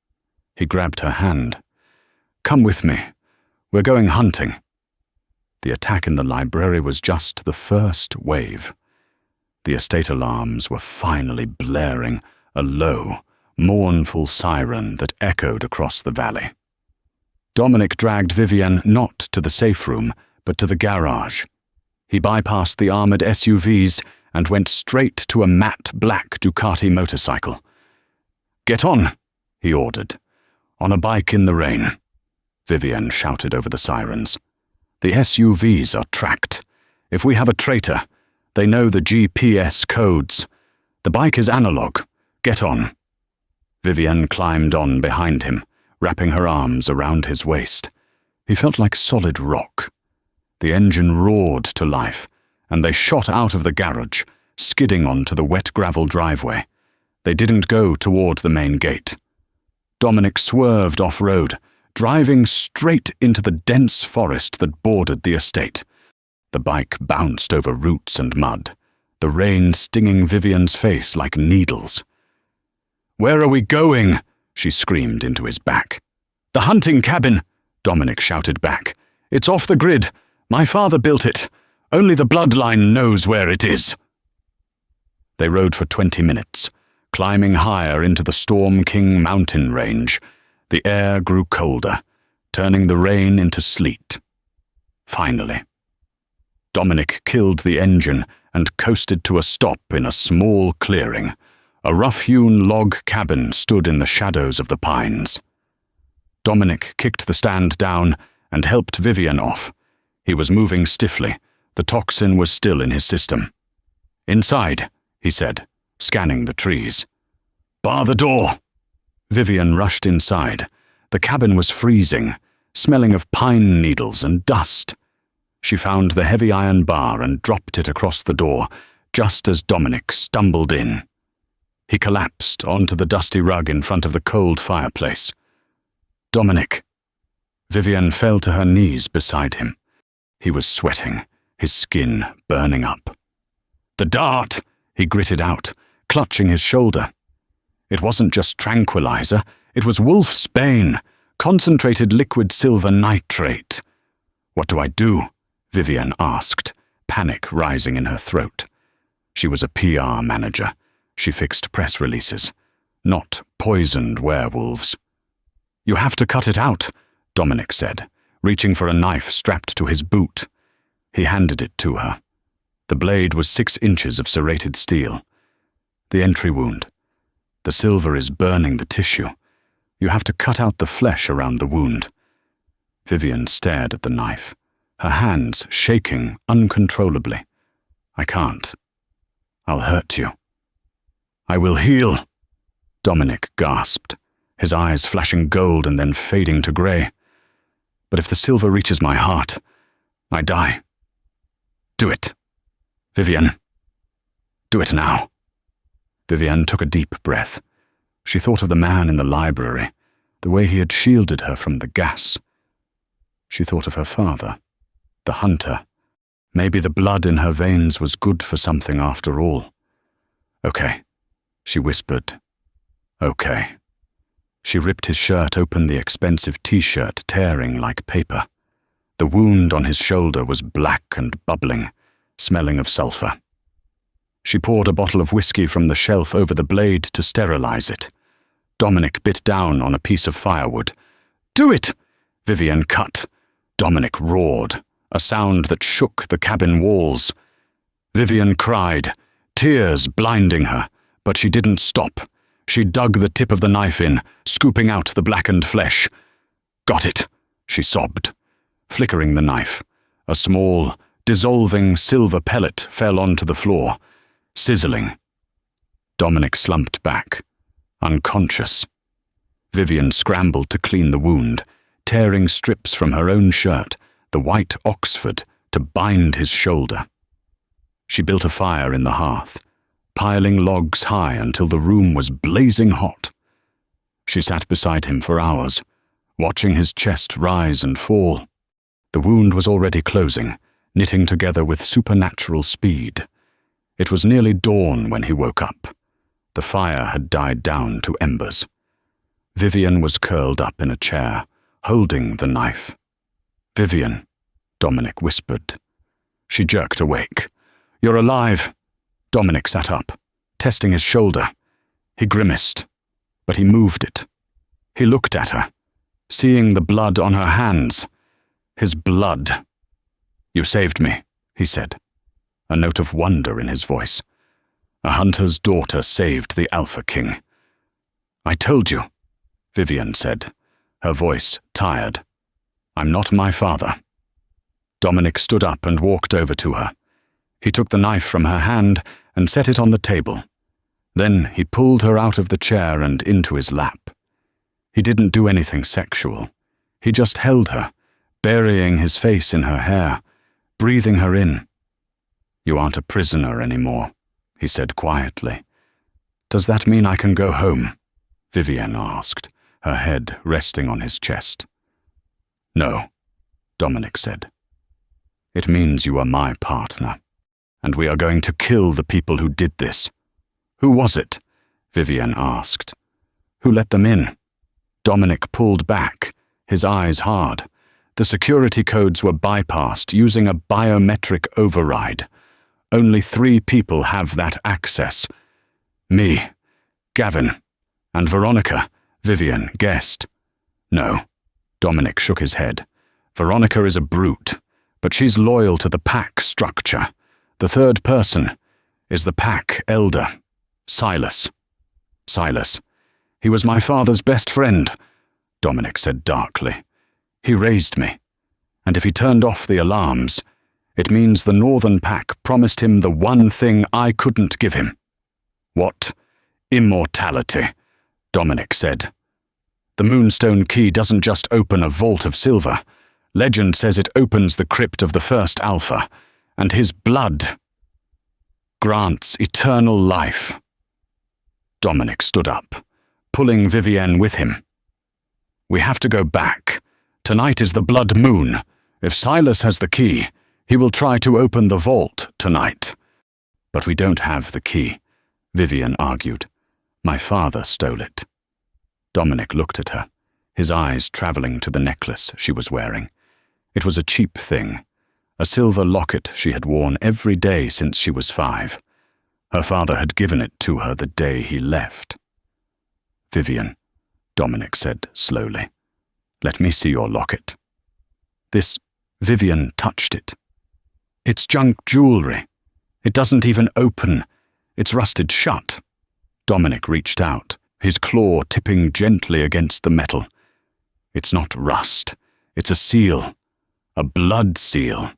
He grabbed her hand. "Come with me. We're going hunting." The attack in the library was just the first wave. The estate alarms were finally blaring, a low, mournful siren that echoed across the valley. Dominic dragged Vivien not to the safe room, but to the garage. He bypassed the armored SUVs and went straight to a matte black Ducati motorcycle. "Get on," he ordered, On a bike in the rain," Vivien shouted over the sirens. "The SUVs are tracked. If we have a traitor, they know the GPS codes. The bike is analog. Get on." Vivien climbed on behind him, wrapping her arms around his waist. He felt like solid rock. The engine roared to life, and they shot out of the garage, skidding onto the wet gravel driveway. They didn't go toward the main gate. Dominic swerved off-road, driving straight into the dense forest that bordered the estate. The bike bounced over roots and mud, the rain stinging Vivien's face like needles. "Where are we going?" she screamed into his back. "The hunting cabin," Dominic shouted back. "It's off the grid. My father built it. Only the bloodline knows where it is." They rode for 20 minutes, climbing higher into the Storm King mountain range. The air grew colder, turning the rain into sleet. Finally, Dominic killed the engine and coasted to a stop in a small clearing. A rough-hewn log cabin stood in the shadows of the pines. Dominic kicked the stand down and helped Vivien off. He was moving stiffly. The toxin was still in his system. "Inside," he said, scanning the trees. "Bar the door." Vivien rushed inside. The cabin was freezing, smelling of pine needles and dust. She found the heavy iron bar and dropped it across the door, just as Dominic stumbled in. He collapsed onto the dusty rug in front of the cold fireplace. "Dominic." Vivien fell to her knees beside him. He was sweating, his skin burning up. "The dart," he gritted out, clutching his shoulder. It wasn't just tranquilizer, it was wolf's bane, concentrated liquid silver nitrate. "What do I do?" Vivien asked, panic rising in her throat. She was a PR manager. She fixed press releases, not poisoned werewolves. "You have to cut it out," Dominic said, reaching for a knife strapped to his boot. He handed it to her. The blade was 6 inches of serrated steel. "The entry wound. The silver is burning the tissue. You have to cut out the flesh around the wound." Vivien stared at the knife, her hands shaking uncontrollably. "I can't. I'll hurt you." "I will heal," Dominic gasped, his eyes flashing gold and then fading to grey. "But if the silver reaches my heart, I die. Do it. Vivien. Do it now." Vivien took a deep breath. She thought of the man in the library, the way he had shielded her from the gas. She thought of her father, the hunter. Maybe the blood in her veins was good for something after all. "Okay," she whispered. "Okay." She ripped his shirt open, the expensive t-shirt tearing like paper. The wound on his shoulder was black and bubbling, smelling of sulfur. She poured a bottle of whiskey from the shelf over the blade to sterilize it. Dominic bit down on a piece of firewood. "Do it!" Vivien cut. Dominic roared, a sound that shook the cabin walls. Vivien cried, tears blinding her, but she didn't stop. She dug the tip of the knife in, scooping out the blackened flesh. "Got it," she sobbed, flickering the knife. A small, dissolving silver pellet fell onto the floor, sizzling. Dominic slumped back, unconscious. Vivien scrambled to clean the wound, tearing strips from her own shirt, the white Oxford, to bind his shoulder. She built a fire in the hearth, piling logs high until the room was blazing hot. She sat beside him for hours, watching his chest rise and fall. The wound was already closing, knitting together with supernatural speed. It was nearly dawn when he woke up. The fire had died down to embers. Vivien was curled up in a chair, holding the knife. "Vivien," Dominic whispered. She jerked awake. "You're alive." Dominic sat up, testing his shoulder. He grimaced, but he moved it. He looked at her, seeing the blood on her hands. His blood. "You saved me," he said, a note of wonder in his voice. "A hunter's daughter saved the Alpha King." "I told you," Vivien said, her voice tired. "I'm not my father." Dominic stood up and walked over to her. He took the knife from her hand and set it on the table. Then he pulled her out of the chair and into his lap. He didn't do anything sexual. He just held her, burying his face in her hair, breathing her in. "You aren't a prisoner anymore," he said quietly. "Does that mean I can go home?" Vivien asked, her head resting on his chest. "No," Dominic said. "It means you are my partner, and we are going to kill the people who did this." "Who was it?" Vivien asked. "Who let them in?" Dominic pulled back, his eyes hard. The security codes were bypassed using a biometric override. Only 3 people have that access. "Me, Gavin, and Veronica," Vivien guessed. "No," Dominic shook his head. "Veronica is a brute, but she's loyal to the pack structure. The third person is the pack elder, Silas." "Silas. He was my father's best friend," Dominic said darkly. "He raised me, and if he turned off the alarms, it means the Northern Pack promised him the one thing I couldn't give him." "What?" "Immortality," Dominic said. "The Moonstone Key doesn't just open a vault of silver. Legend says it opens the crypt of the first Alpha, and his blood grants eternal life." Dominic stood up, pulling Vivien with him. "We have to go back. Tonight is the blood moon. If Silas has the key, he will try to open the vault tonight." "But we don't have the key," Vivien argued. "My father stole it." Dominic looked at her, his eyes travelling to the necklace she was wearing. It was a cheap thing, a silver locket she had worn every day since she was 5. Her father had given it to her the day he left. "Vivien," Dominic said slowly, "let me see your locket." This Vivien touched it. "It's junk jewelry. It doesn't even open. It's rusted shut." Dominic reached out, his claw tipping gently against the metal. "It's not rust. It's a seal. A blood seal."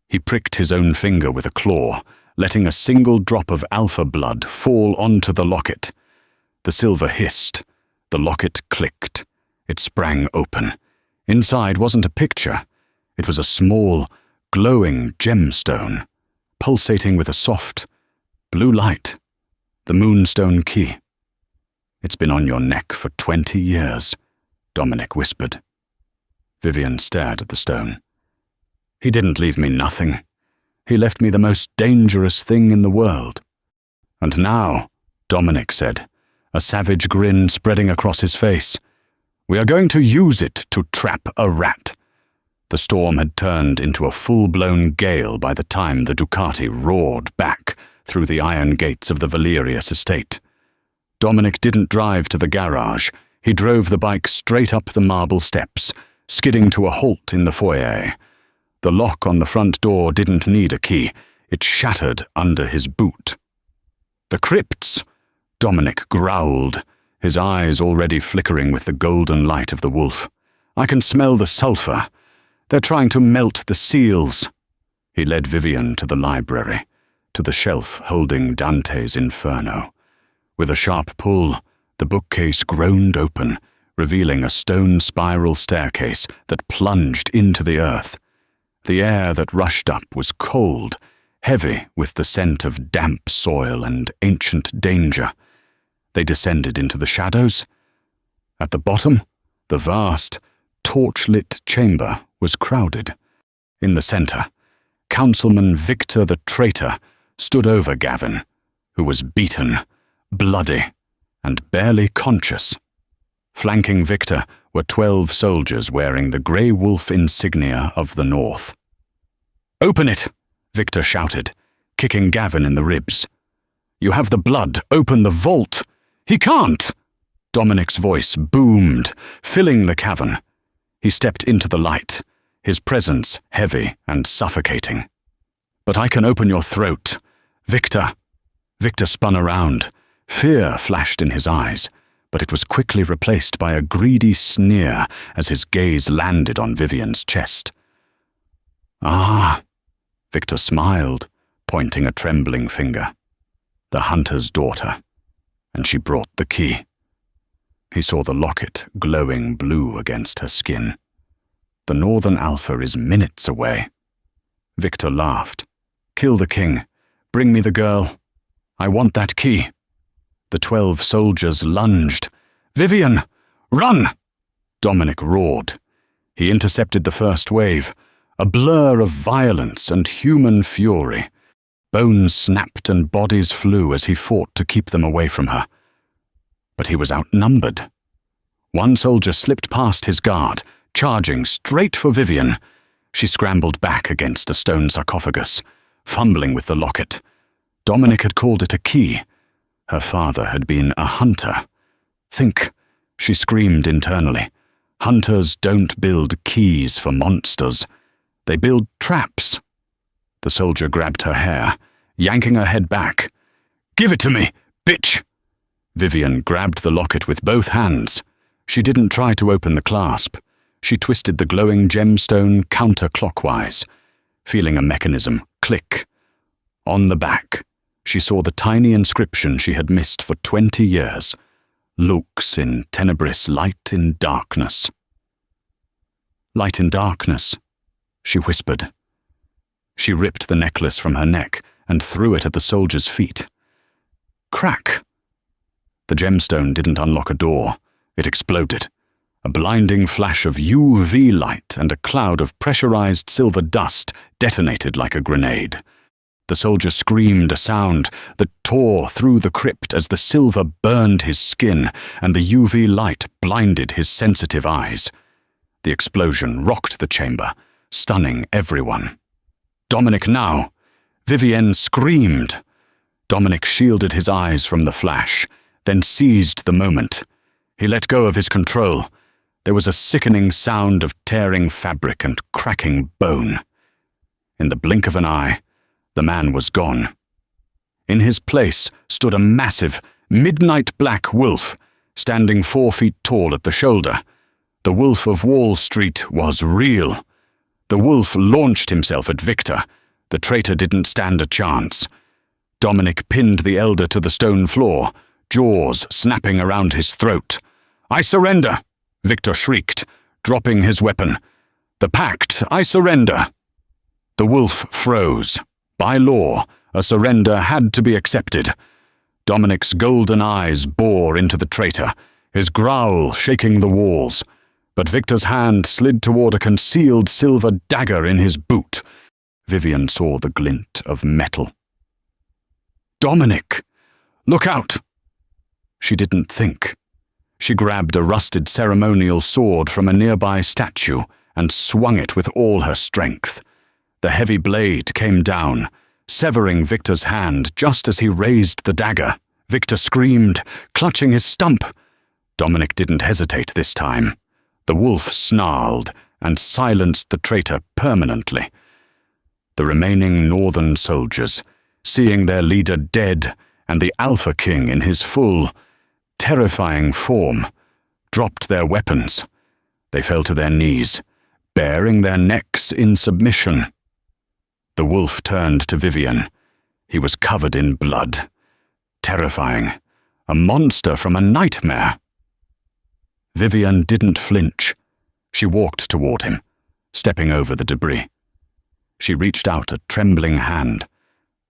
He pricked his own finger with a claw, letting a single drop of alpha blood fall onto the locket. The silver hissed. The locket clicked. It sprang open. Inside wasn't a picture. It was a small, glowing gemstone, pulsating with a soft, blue light. The Moonstone Key. "It's been on your neck for 20 years, Dominic whispered. Vivien stared at the stone. "He didn't leave me nothing. He left me the most dangerous thing in the world." "And now," Dominic said, a savage grin spreading across his face, "we are going to use it to trap a rat." The storm had turned into a full-blown gale by the time the Ducati roared back through the iron gates of the Valerius estate. Dominic didn't drive to the garage. He drove the bike straight up the marble steps, skidding to a halt in the foyer. The lock on the front door didn't need a key. It shattered under his boot. "The crypts!" Dominic growled, his eyes already flickering with the golden light of the wolf. "I can smell the sulfur. They're trying to melt the seals." He led Vivien to the library, to the shelf holding Dante's Inferno. With a sharp pull, the bookcase groaned open, revealing a stone spiral staircase that plunged into the earth. The air that rushed up was cold, heavy with the scent of damp soil and ancient danger. They descended into the shadows. At the bottom, the vast, torch-lit chamber was crowded. In the center, Councilman Victor the Traitor stood over Gavin, who was beaten, bloody, and barely conscious. Flanking Victor were 12 soldiers wearing the Grey Wolf insignia of the North. "Open it!" Victor shouted, kicking Gavin in the ribs. "You have the blood. Open the vault." "He can't!" Dominic's voice boomed, filling the cavern. He stepped into the light, his presence heavy and suffocating. "But I can open your throat. Victor." Victor spun around. Fear flashed in his eyes, but it was quickly replaced by a greedy sneer as his gaze landed on Vivien's chest. "Ah," Victor smiled, pointing a trembling finger. "The hunter's daughter," and she brought the key. He saw the locket glowing blue against her skin. "The Northern Alpha is minutes away." Victor laughed. "Kill the king. Bring me the girl. I want that key." The 12 soldiers lunged. "Vivien, run!" Dominic roared. He intercepted the first wave, a blur of violence and human fury. Bones snapped and bodies flew as he fought to keep them away from her. But he was outnumbered. One soldier slipped past his guard, charging straight for Vivien. She scrambled back against a stone sarcophagus, fumbling with the locket. Dominic had called it a key. Her father had been a hunter. "Think," she screamed internally. "Hunters don't build keys for monsters. They build traps." The soldier grabbed her hair, yanking her head back. "Give it to me, bitch!" Vivien grabbed the locket with both hands. She didn't try to open the clasp. She twisted the glowing gemstone counterclockwise, feeling a mechanism click. On the back, she saw the tiny inscription she had missed for 20 years. "Lux in tenebris, light in darkness." "Light in darkness," she whispered. She ripped the necklace from her neck and threw it at the soldier's feet. Crack! The gemstone didn't unlock a door. It exploded. A blinding flash of UV light and a cloud of pressurized silver dust detonated like a grenade. The soldier screamed a sound that tore through the crypt as the silver burned his skin and the UV light blinded his sensitive eyes. The explosion rocked the chamber, stunning everyone. "Dominic now!" Vivien screamed. Dominic shielded his eyes from the flash, then seized the moment. He let go of his control. There was a sickening sound of tearing fabric and cracking bone. In the blink of an eye, the man was gone. In his place stood a massive, midnight black wolf, standing 4 feet tall at the shoulder. The Wolf of Wall Street was real. The wolf launched himself at Victor. The traitor didn't stand a chance. Dominic pinned the elder to the stone floor, jaws snapping around his throat. "I surrender!" Victor shrieked, dropping his weapon. "The pact, I surrender!" The wolf froze. By law, a surrender had to be accepted. Dominic's golden eyes bore into the traitor, his growl shaking the walls. But Victor's hand slid toward a concealed silver dagger in his boot. Vivien saw the glint of metal. "Dominic! Look out!" She didn't think. She grabbed a rusted ceremonial sword from a nearby statue and swung it with all her strength. The heavy blade came down, severing Victor's hand just as he raised the dagger. Victor screamed, clutching his stump. Dominic didn't hesitate this time. The wolf snarled and silenced the traitor permanently. The remaining northern soldiers, seeing their leader dead and the Alpha King in his full, terrifying form, dropped their weapons. They fell to their knees, baring their necks in submission. The wolf turned to Vivien. He was covered in blood. Terrifying. A monster from a nightmare. Vivien didn't flinch. She walked toward him, stepping over the debris. She reached out a trembling hand.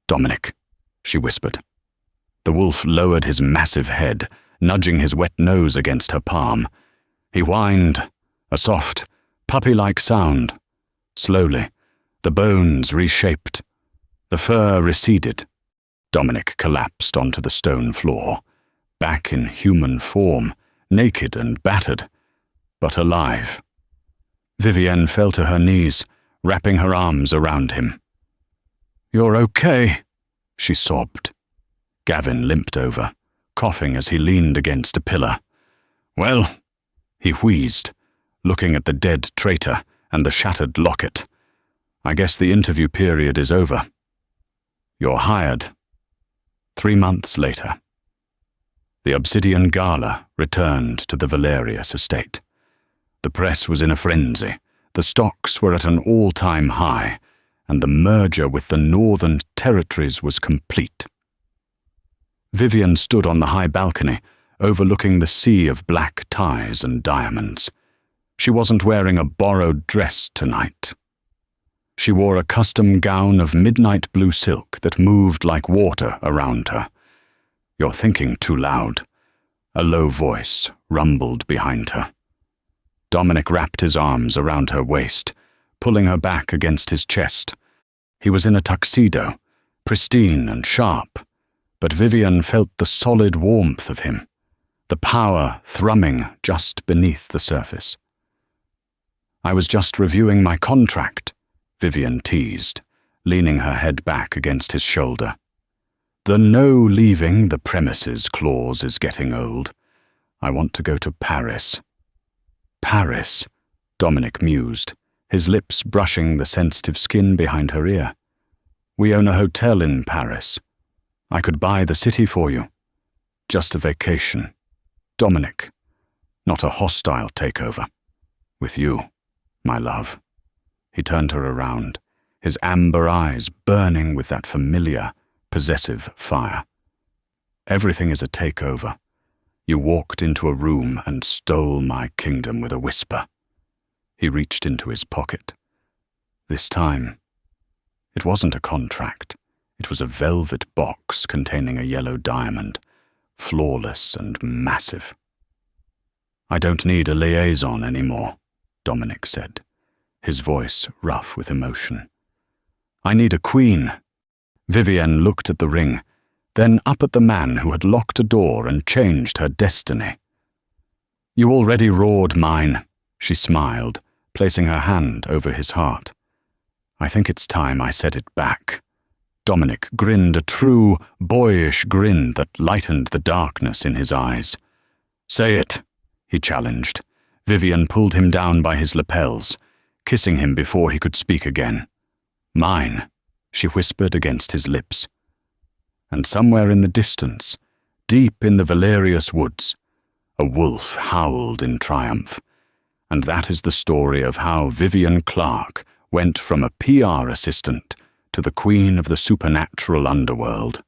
"Dominic," she whispered. The wolf lowered his massive head, nudging his wet nose against her palm. He whined, a soft, puppy-like sound. Slowly, the bones reshaped. The fur receded. Dominic collapsed onto the stone floor, back in human form, naked and battered, but alive. Vivien fell to her knees, wrapping her arms around him. "You're okay," she sobbed. Gavin limped over, coughing as he leaned against a pillar. "Well," he wheezed, looking at the dead traitor and the shattered locket. "I guess the interview period is over. You're hired." 3 months later. The obsidian gala returned to the Valerius estate. The press was in a frenzy, the stocks were at an all-time high, and the merger with the Northern Territories was complete. Vivien stood on the high balcony, overlooking the sea of black ties and diamonds. She wasn't wearing a borrowed dress tonight. She wore a custom gown of midnight blue silk that moved like water around her. "You're thinking too loud," a low voice rumbled behind her. Dominic wrapped his arms around her waist, pulling her back against his chest. He was in a tuxedo, pristine and sharp, but Vivien felt the solid warmth of him, the power thrumming just beneath the surface. "I was just reviewing my contract," Vivien teased, leaning her head back against his shoulder. "The no leaving the premises clause is getting old. I want to go to Paris." "Paris," Dominic mused, his lips brushing the sensitive skin behind her ear. "We own a hotel in Paris. I could buy the city for you. Just a vacation. Dominic, not a hostile takeover. With you, my love." He turned her around, his amber eyes burning with that familiar, possessive fire. "Everything is a takeover. You walked into a room and stole my kingdom with a whisper." He reached into his pocket. This time, it wasn't a contract. It was a velvet box containing a yellow diamond, flawless and massive. "I don't need a liaison anymore," Dominic said, his voice rough with emotion. "I need a queen." Vivien looked at the ring, then up at the man who had locked a door and changed her destiny. "You already roared mine," she smiled, placing her hand over his heart. "I think it's time I said it back." Dominic grinned a true, boyish grin that lightened the darkness in his eyes. "Say it," he challenged. Vivien pulled him down by his lapels, kissing him before he could speak again. "Mine," she whispered against his lips. And somewhere in the distance, deep in the Valerius woods, a wolf howled in triumph. And that is the story of how Vivien Clark went from a PR assistant to the queen of the supernatural underworld.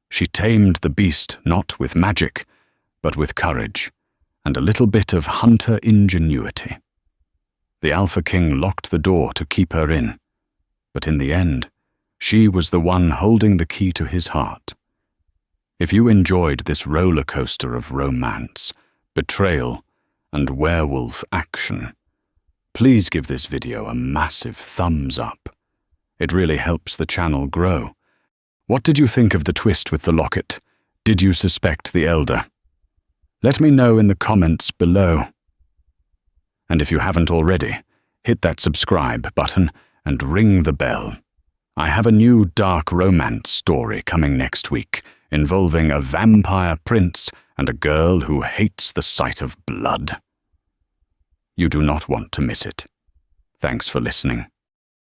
She tamed the beast not with magic, but with courage, and a little bit of hunter ingenuity. The Alpha King locked the door to keep her in, but in the end, she was the one holding the key to his heart. If you enjoyed this roller coaster of romance, betrayal, and werewolf action, please give this video a massive thumbs up. It really helps the channel grow. What did you think of the twist with the locket? Did you suspect the Elder? Let me know in the comments below. And if you haven't already, hit that subscribe button and ring the bell. I have a new dark romance story coming next week, involving a vampire prince and a girl who hates the sight of blood. You do not want to miss it. Thanks for listening.